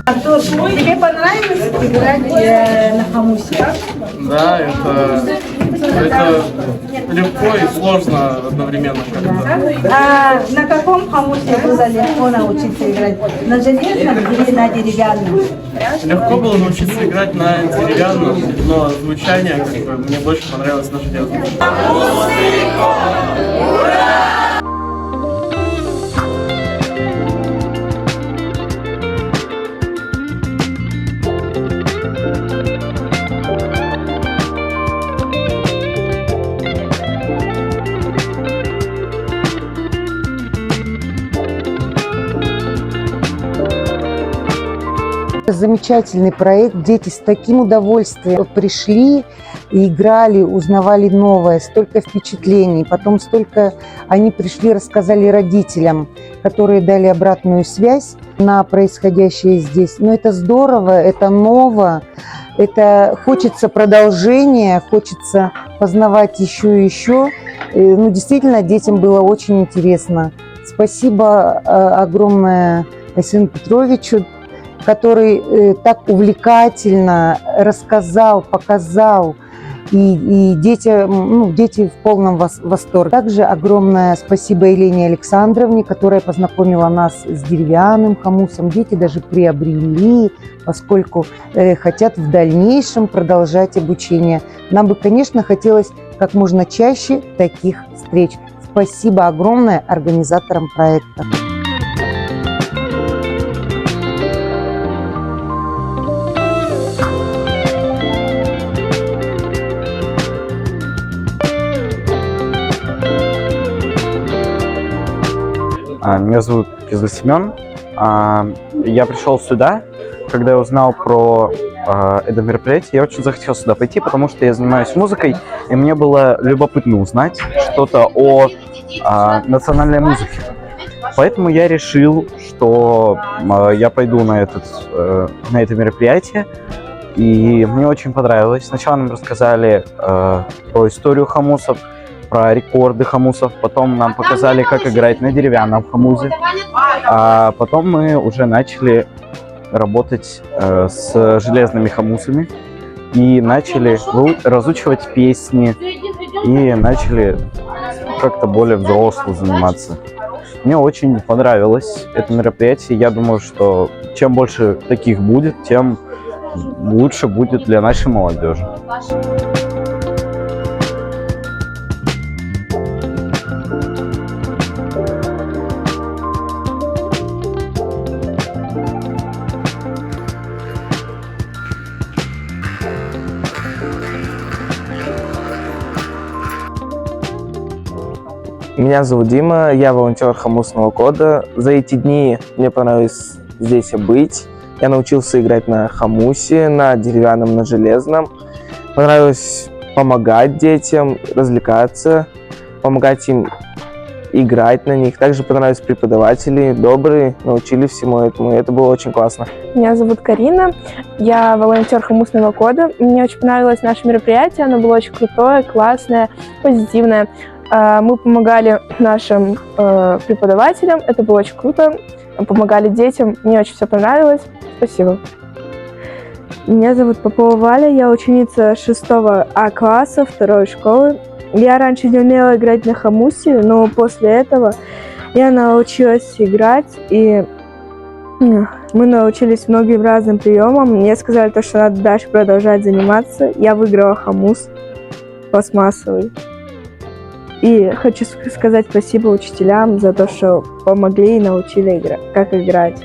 Артур, тебе понравилось играть на хамусе? Да, это легко и сложно одновременно. А на каком хамусе было легко научиться играть? На железном или на деревянном? Легко было научиться играть на деревянном, но звучание мне больше понравилось на железном. Замечательный проект. Дети с таким удовольствием пришли, играли, узнавали новое, столько впечатлений. Потом столько они пришли, рассказали родителям, которые дали обратную связь на происходящее здесь. Но это здорово, это ново, это хочется продолжения, хочется познавать еще и еще. Ну, действительно, детям было очень интересно. Спасибо огромное Айсену Петровичу, который так увлекательно рассказал, показал, и дети в полном восторге. Также огромное спасибо Елене Александровне, которая познакомила нас с деревянным хамусом. Дети даже приобрели, поскольку хотят в дальнейшем продолжать обучение. Нам бы, конечно, хотелось как можно чаще таких встреч. Спасибо огромное организаторам проекта. Меня зовут Кизл Семен. Я пришел сюда, когда я узнал про это мероприятие. Я очень захотел сюда пойти, потому что я занимаюсь музыкой, и мне было любопытно узнать что-то о национальной музыке. Поэтому я решил, что я пойду на это мероприятие, и мне очень понравилось. Сначала нам рассказали про историю хамусов, про рекорды хамусов, потом нам показали, как играть на деревянном хамузе, а потом мы уже начали работать с железными хамусами и начали разучивать песни и начали как-то более взросло заниматься. Мне очень понравилось это мероприятие. Я думаю, что чем больше таких будет, тем лучше будет для нашей молодежи. Меня зовут Дима, я волонтер Хамусного кода. За эти дни мне понравилось здесь быть. Я научился играть на хамусе, на деревянном, на железном. Понравилось помогать детям, развлекаться, помогать им играть на них. Также понравились преподаватели, добрые, научили всему этому, и это было очень классно. Меня зовут Карина, я волонтер Хамусного кода. Мне очень понравилось наше мероприятие, оно было очень крутое, классное, позитивное. Мы помогали нашим преподавателям, это было очень круто, помогали детям, мне очень все понравилось. Спасибо. Меня зовут Попова Валя, я ученица 6 А класса 2 школы. Я раньше не умела играть на хамусе, но после этого я научилась играть, и мы научились многим разным приемам. Мне сказали, что надо дальше продолжать заниматься. Я выиграла хамус пластмассовый. И хочу сказать спасибо учителям за то, что помогли и научили как играть.